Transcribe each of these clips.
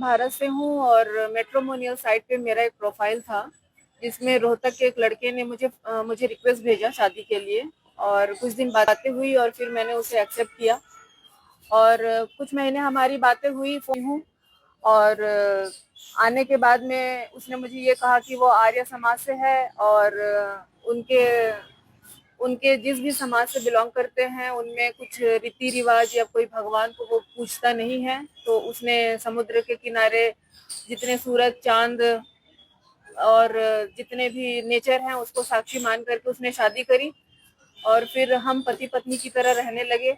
भारत से हूँ और मैट्रिमोनियल साइट पे मेरा एक प्रोफाइल था जिसमें रोहतक के एक लड़के ने मुझे रिक्वेस्ट भेजा शादी के लिए। और कुछ दिन बातें हुई और फिर मैंने उसे एक्सेप्ट किया और कुछ महीने हमारी बातें हुई फोन हूँ। और आने के बाद में उसने मुझे ये कहा कि वो आर्य समाज से है और उनके उनके जिस भी समाज से बिलोंग करते हैं उनमें कुछ रीति रिवाज या कोई भगवान को वो पूछता नहीं है। तो उसने समुद्र के किनारे जितने सूरज चांद और जितने भी नेचर हैं उसको साक्षी मान करके उसने शादी करी और फिर हम पति पत्नी की तरह रहने लगे।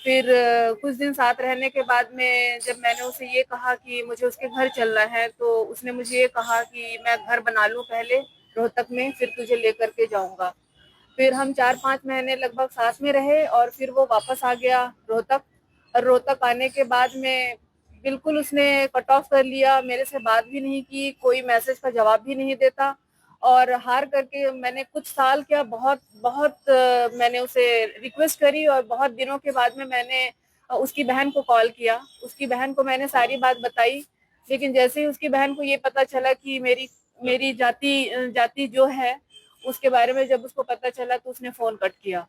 फिर कुछ दिन साथ रहने के बाद में जब मैंने उसे ये कहा कि मुझे उसके घर चलना है तो उसने मुझे ये कहा कि मैं घर बना लूं पहले रोहतक में, फिर तुझे लेकर के जाऊंगा। फिर हम 4-5 महीने लगभग साथ में रहे और फिर वो वापस आ गया रोहतक। और रोहतक आने के बाद में बिल्कुल उसने कट ऑफ कर लिया, मेरे से बात भी नहीं की, कोई मैसेज का जवाब भी नहीं देता। और हार करके मैंने कुछ साल क्या बहुत बहुत मैंने उसे रिक्वेस्ट करी और बहुत दिनों के बाद में मैंने उसकी बहन को कॉल किया। उसकी बहन को मैंने सारी बात बताई, लेकिन जैसे ही उसकी बहन को ये पता चला कि मेरी मेरी जाति जाति जो है उसके बारे में जब उसको पता चला तो उसने फोन कट किया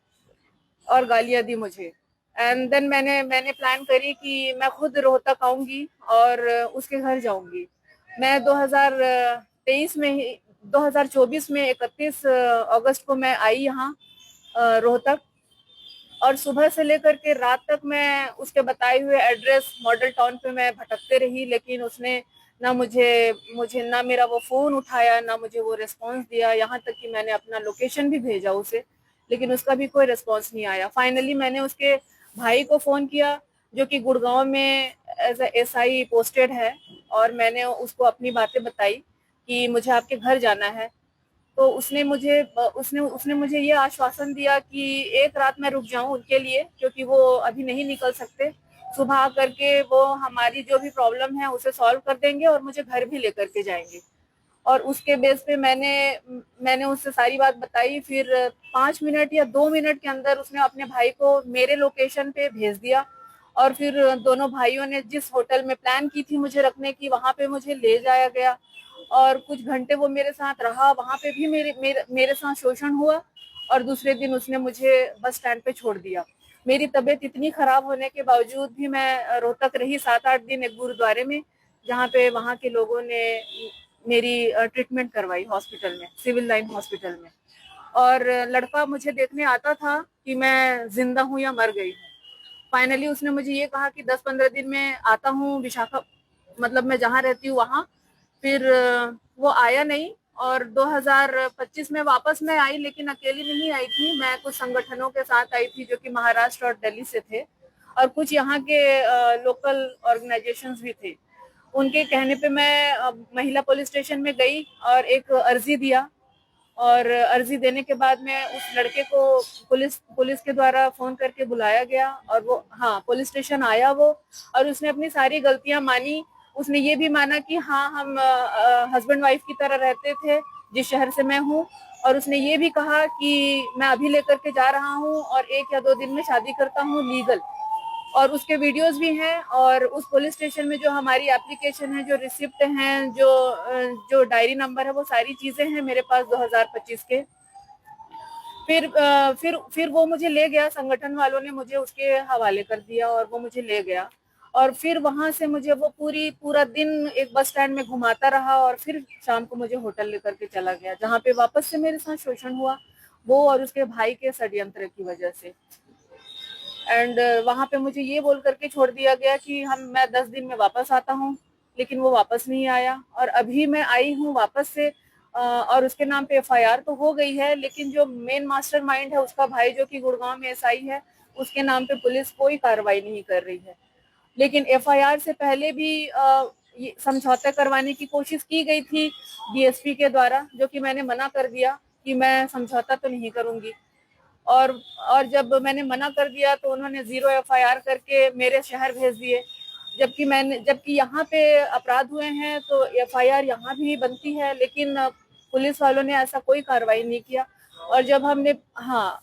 और गालियां दी मुझे। एंड देन मैंने मैंने प्लान करी कि मैं खुद रोहतक आऊंगी और उसके घर जाऊंगी। मैं 2023 में ही 2024 में 31 अगस्त को मैं आई यहाँ रोहतक। और सुबह से लेकर के रात तक मैं उसके बताए हुए एड्रेस मॉडल टाउन पे मैं भटकते रही, लेकिन उसने ना मुझे मुझे ना मेरा वो फोन उठाया, ना मुझे वो रिस्पांस दिया। यहाँ तक कि मैंने अपना लोकेशन भी भेजा उसे, लेकिन उसका भी कोई रिस्पांस नहीं आया। फाइनली मैंने उसके भाई को फोन किया जो कि गुड़गांव में एज एसआई पोस्टेड है, और मैंने उसको अपनी बातें बताई कि मुझे आपके घर जाना है। तो उसने मुझे ये आश्वासन दिया कि एक रात मैं रुक जाऊं उनके लिए, क्योंकि वो अभी नहीं निकल सकते। सुबह आकर के वो हमारी जो भी प्रॉब्लम है उसे सॉल्व कर देंगे और मुझे घर भी लेकर के जाएंगे। और उसके बेस पे मैंने उससे सारी बात बताई। फिर 5 मिनट या 2 मिनट के अंदर उसने अपने भाई को मेरे लोकेशन पे भेज दिया। और फिर दोनों भाइयों ने जिस होटल में प्लान की थी मुझे रखने की, वहां पे मुझे ले जाया गया और कुछ घंटे वो मेरे साथ रहा। वहां पे भी मेरे साथ शोषण हुआ और दूसरे दिन उसने मुझे बस स्टैंड पे छोड़ दिया। मेरी तबीयत इतनी खराब होने के बावजूद भी मैं रोहतक रही 7-8 दिन एक गुरुद्वारे में, जहाँ पे वहाँ के लोगों ने मेरी ट्रीटमेंट करवाई हॉस्पिटल में, सिविल लाइन हॉस्पिटल में। और लड़का मुझे देखने आता था कि मैं जिंदा हूँ या मर गई हूँ। फाइनली उसने मुझे ये कहा कि 10-15 दिन में आता हूँ विशाखा, मतलब मैं जहाँ रहती हूँ वहाँ। फिर वो आया नहीं और 2025 में वापस मैं आई, लेकिन अकेली नहीं आई थी, मैं कुछ संगठनों के साथ आई थी जो कि महाराष्ट्र और दिल्ली से थे, और कुछ यहाँ के लोकल ऑर्गेनाइजेशंस भी थे। उनके कहने पे मैं महिला पुलिस स्टेशन में गई और एक अर्जी दिया। और अर्जी देने के बाद में उस लड़के को पुलिस के द्वारा फोन करके बुलाया गया और वो, हाँ, पुलिस स्टेशन आया वो। और उसने अपनी सारी गलतियां मानी। उसने ये भी माना कि हाँ, हम हस्बैंड वाइफ की तरह रहते थे जिस शहर से मैं हूँ। और उसने ये भी कहा कि मैं अभी लेकर के जा रहा हूँ और 1 या 2 दिन में शादी करता हूँ लीगल। और उसके वीडियोस भी हैं और उस पुलिस स्टेशन में जो हमारी एप्लीकेशन है, जो रिसिप्ट हैं, जो डायरी नंबर है, वो सारी चीजें हैं मेरे पास 2025 के। फिर वो मुझे ले गया, संगठन वालों ने मुझे उसके हवाले कर दिया और वो मुझे ले गया। और फिर वहां से मुझे वो पूरा दिन एक बस स्टैंड में घुमाता रहा और फिर शाम को मुझे होटल लेकर के चला गया, जहाँ पे वापस से मेरे साथ शोषण हुआ, वो और उसके भाई के षड्यंत्र की वजह से। एंड वहां पे मुझे ये बोल करके छोड़ दिया गया कि मैं 10 दिन में वापस आता हूँ, लेकिन वो वापस नहीं आया। और अभी मैं आई हूँ वापस से और उसके नाम पे एफआईआर तो हो गई है, लेकिन जो मेन मास्टरमाइंड है उसका भाई जो कि गुड़गांव में एसआई है, उसके नाम पे पुलिस कोई कार्रवाई नहीं कर रही है। लेकिन एफआईआर से पहले भी ये समझौता करवाने की कोशिश की गई थी डीएसपी के द्वारा, जो कि मैंने मना कर दिया कि मैं समझौता तो नहीं करूंगी। और जब मैंने मना कर दिया तो उन्होंने 0 एफआईआर करके मेरे शहर भेज दिए। जबकि यहाँ पे अपराध हुए हैं तो एफआईआर यहाँ भी बनती है, लेकिन पुलिस वालों ने ऐसा कोई कार्रवाई नहीं किया। और जब हमने, हाँ,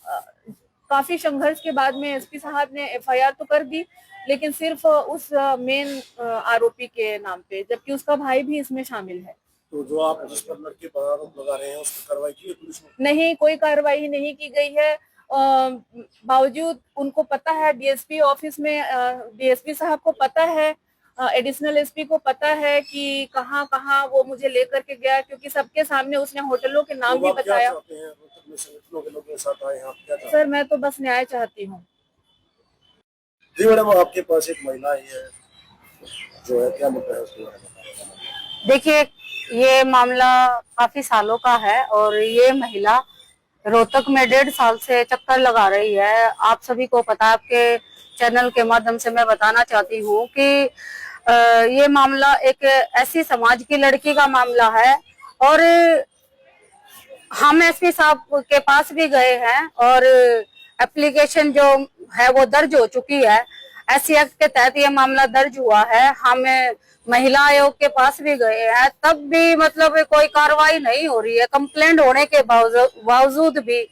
काफी संघर्ष के बाद में एसपी साहब ने एफआईआर तो कर दी, लेकिन सिर्फ उस मेन आरोपी के नाम पे, जबकि उसका भाई भी इसमें शामिल है। तो जो आप जिस पर लड़के पर आरोप लगा रहे हैं उस पर कार्रवाई की है पुलिस ने? नहीं, कोई कार्रवाई नहीं की गई है। बावजूद उनको पता है, डीएसपी ऑफिस में डीएसपी साहब को पता है, एडिशनल एसपी को पता है कि कहाँ कहाँ वो मुझे लेकर के गया, क्योंकि सबके सामने उसने होटलों के नाम भी बताया। सर, मैं तो बस न्याय चाहती हूँ। जी मैडम, आपके पास एक महिला आई है जो है, क्या मुद्दा है उसके बारे में? देखिए, ये मामला काफी सालों का है और ये महिला रोहतक में 1.5 साल से चक्कर लगा रही है। आप सभी को पता है, आपके चैनल के माध्यम से मैं बताना चाहती हूँ कि ये मामला एक ऐसी समाज की लड़की का मामला है और हम एसपी साहब के पास भी गए हैं और एप्लीकेशन जो है वो दर्ज हो चुकी है। एससी एक्ट के तहत ये मामला दर्ज हुआ है। हम महिला आयोग के पास भी गए हैं, तब भी मतलब कोई कार्रवाई नहीं हो रही है, कंप्लेंट होने के बावजूद भी।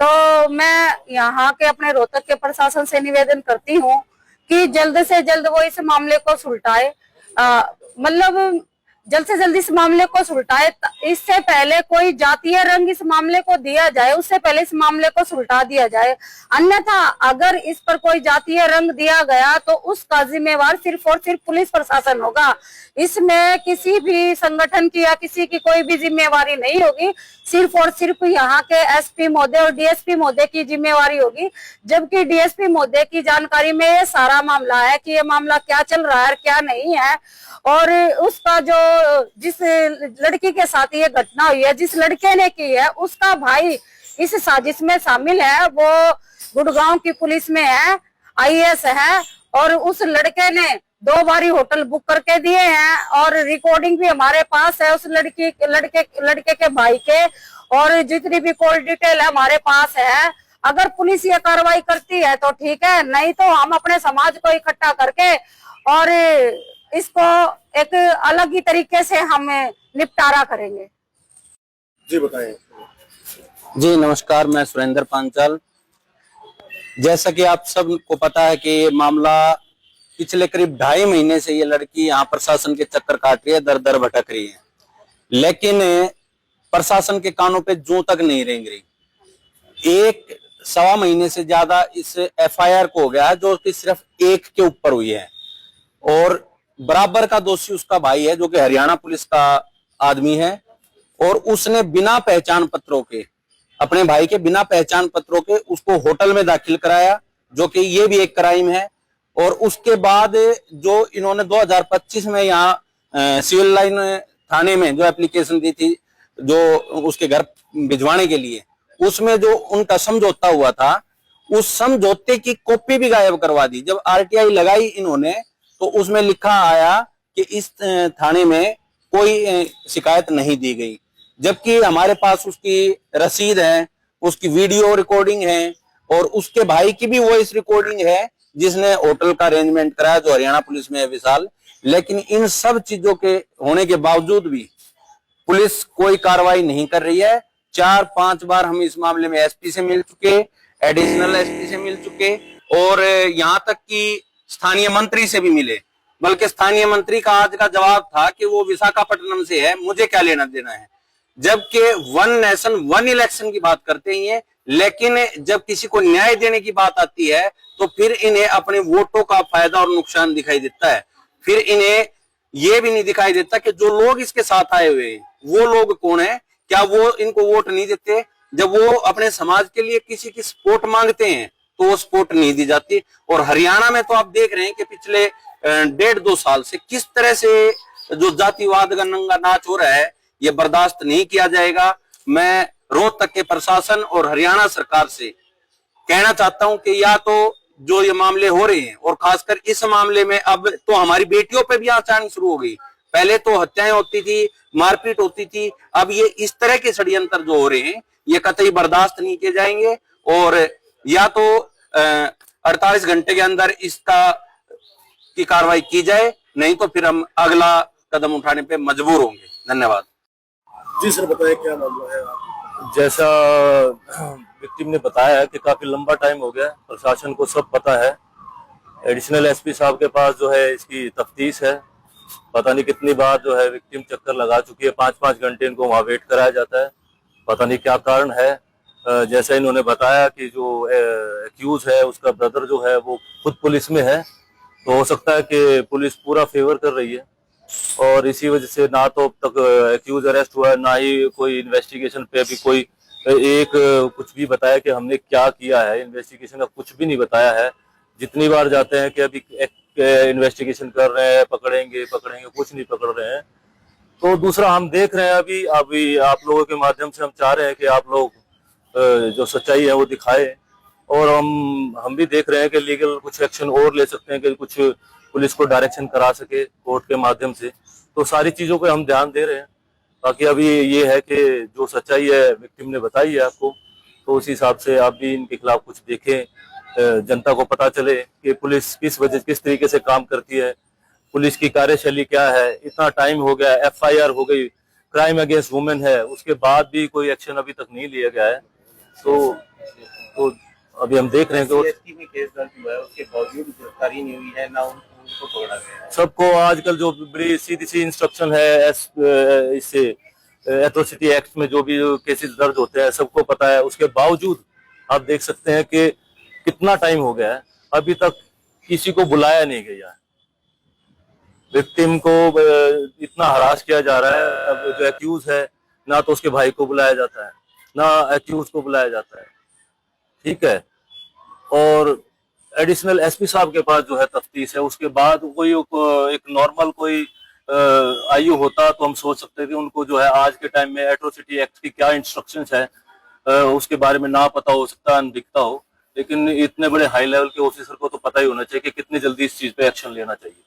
तो मैं यहाँ के अपने रोहतक के प्रशासन से निवेदन करती हूँ कि जल्द से जल्द वो इस मामले को सुलटाए, मतलब जल्द से जल्द इस मामले को सुलटाए। इससे पहले कोई जातीय रंग इस मामले को दिया जाए, उससे पहले इस मामले को सुलटा दिया जाए। अन्यथा अगर इस पर कोई जातीय रंग दिया गया तो उसका जिम्मेवार सिर्फ और सिर्फ पुलिस प्रशासन होगा। इसमें किसी भी संगठन की या किसी की कोई भी जिम्मेवारी नहीं होगी, सिर्फ और सिर्फ यहाँ के एसपी महोदय और डीएसपी महोदय की जिम्मेवारी होगी। जबकि डीएसपी महोदय की जानकारी में ये सारा मामला है कि ये मामला क्या चल रहा है, क्या नहीं है। और उसका जो जिस लड़की के साथ ये घटना हुई है, जिस लड़के ने की है, उसका भाई इस साजिश में शामिल है। वो गुड़गांव की पुलिस में है, आईएएस है और उस लड़के ने 2 बारी होटल बुक करके दिए हैं और रिकॉर्डिंग भी हमारे पास है उस लड़के के भाई के, और जितनी भी कॉल डिटेल है हमारे पास है। अगर पुलिस ये कार्रवाई करती है तो ठीक है, नहीं तो हम अपने समाज को इकट्ठा करके और इसको एक अलग ही तरीके से हम निपटारा करेंगे। जी बताएं। जी नमस्कार, मैं सुरेंद्र पांचाल। जैसा कि आप सबको पता है कि ये मामला पिछले करीब 2.5 महीने से ये लड़की यहाँ प्रशासन के चक्कर काट रही है, दर दर भटक रही है, लेकिन प्रशासन के कानों पे जूं तक नहीं रेंग रही। 1-1.25 महीने से ज्यादा इस एफआईआर को हो गया है, जो कि सिर्फ एक के ऊपर हुई है और बराबर का दोषी उसका भाई है, जो कि हरियाणा पुलिस का आदमी है। और उसने बिना पहचान पत्रों के, अपने भाई के बिना पहचान पत्रों के उसको होटल में दाखिल कराया, जो कि ये भी एक क्राइम है। और उसके बाद जो इन्होंने 2025 में यहाँ सिविल लाइन थाने में जो एप्लीकेशन दी थी, जो उसके घर भिजवाने के लिए, उसमें जो उनका समझौता हुआ था, उस समझौते की कॉपी भी गायब करवा दी। जब आरटीआई लगाई इन्होंने तो उसमें लिखा आया कि इस थाने में कोई शिकायत नहीं दी गई, जबकि हमारे पास उसकी रसीद है, उसकी वीडियो रिकॉर्डिंग है और उसके भाई की भी वॉइस रिकॉर्डिंग है, जिसने होटल का अरेंजमेंट कराया, जो हरियाणा पुलिस में है विशाल। लेकिन इन सब चीजों के होने के बावजूद भी पुलिस कोई कार्रवाई नहीं कर रही है। 4-5 बार हम इस मामले में एसपी से मिल चुके, एडिशनल एसपी से मिल चुके और यहाँ तक कि स्थानीय मंत्री से भी मिले। बल्कि स्थानीय मंत्री का आज का जवाब था कि वो विशाखापट्टनम से है, मुझे क्या लेना देना है। जबकि 1 नेशन 1 इलेक्शन की बात करते ही है, लेकिन जब किसी को न्याय देने की बात आती है तो फिर इन्हें अपने वोटों का फायदा और नुकसान दिखाई देता है। फिर इन्हें यह भी नहीं दिखाई देता कि जो लोग इसके साथ आए हुए हैं वो लोग कौन है, क्या वो इनको वोट नहीं देते। जब वो अपने समाज के लिए किसी की सपोर्ट मांगते हैं तो वो सपोर्ट नहीं दी जाती। और हरियाणा में तो आप देख रहे हैं कि पिछले 1.5-2 साल से किस तरह से जो जातिवाद का नंगा नाच हो रहा है, ये बर्दाश्त नहीं किया जाएगा। मैं रोहतक के प्रशासन और हरियाणा सरकार से कहना चाहता हूं कि या तो जो ये मामले हो रहे हैं, और खासकर इस मामले में अब तो हमारी बेटियों पे भी आंच शुरू हो गई। पहले तो हत्याएं होती थी, मारपीट होती थी, अब ये इस तरह के षड्यंत्र जो हो रहे हैं ये कतई बर्दाश्त नहीं किए जाएंगे। और या तो 48 घंटे के अंदर इसका की कार्रवाई की जाए, नहीं तो फिर हम अगला कदम उठाने पे मजबूर होंगे। धन्यवाद। जी सर, बताइए क्या मामला है। जैसा विक्टिम ने बताया है कि काफी लंबा टाइम हो गया, प्रशासन को सब पता है एडिशनल एसपी साहब के पास जो है इसकी तफ्तीश है। पता नहीं कितनी बार जो है विक्टिम चक्कर लगा चुकी है, 5-5 घंटे इनको वहाँ वेट कराया जाता है, पता नहीं क्या कारण है। जैसा इन्होंने बताया कि जो एक्यूज है उसका ब्रदर जो है वो खुद पुलिस में है, तो हो सकता है कि पुलिस पूरा फेवर कर रही है और इसी वजह से ना तो अब तक एक्यूज अरेस्ट हुआ है, ना ही कोई इन्वेस्टिगेशन पे अभी कोई एक कुछ भी बताया कि हमने क्या किया है। इन्वेस्टिगेशन का कुछ भी नहीं बताया है। जितनी बार जाते हैं कि अभी इन्वेस्टिगेशन कर रहे हैं, पकड़ेंगे पकड़ेंगे, कुछ नहीं पकड़ रहे हैं। तो दूसरा हम देख रहे हैं अभी आप लोगों के माध्यम से हम चाह रहे हैं कि आप लोग जो सच्चाई है वो दिखाए, और हम भी देख रहे हैं कि लीगल कुछ एक्शन और ले सकते हैं कि कुछ पुलिस को डायरेक्शन करा सके कोर्ट के माध्यम से। तो सारी चीजों पे हम ध्यान दे रहे हैं। बाकी अभी ये है कि जो सच्चाई है विक्टिम ने बताई है आपको, तो उसी हिसाब से आप भी इनके खिलाफ कुछ देखें, जनता को पता चले कि पुलिस किस तरीके से काम करती है, पुलिस की कार्यशैली क्या है। इतना टाइम हो गया, एफआईआर हो गई, क्राइम अगेंस्ट वुमेन है, उसके बाद भी कोई एक्शन अभी तक नहीं लिया गया है। तो अभी हम देख रहे हैं कि सीएसटी में केस दर्ज हुआ है, उसके बावजूद गिरफ्तारी नहीं हुई है, ना उनको पकड़ा गया है। सबको आजकल जो बड़ी सीधी सी इंस्ट्रक्शन है इससे एट्रोसिटी एक्ट में जो भी केसेस दर्ज होते हैं सबको पता है, उसके बावजूद आप देख सकते हैं कि कितना टाइम हो गया है, अभी तक किसी को बुलाया नहीं गया। विक्टिम को इतना हरास किया जा रहा है। अब जो एक्यूज है, ना तो उसके भाई को बुलाया जाता है, ना एक्यूज को बुलाया जाता है, ठीक है। और एडिशनल एसपी साहब के पास जो है तफ्तीश है, उसके बाद कोई एक नॉर्मल कोई आयु होता तो हम सोच सकते हैं कि उनको जो है आज के टाइम में एट्रोसिटी एक्ट की क्या इंस्ट्रक्शंस है उसके बारे में ना पता हो सकता है, अनदिखता हो, लेकिन इतने बड़े हाई लेवल के ऑफिसर को तो पता ही होना चाहिए कि कितनी जल्दी इस चीज पे एक्शन लेना चाहिए।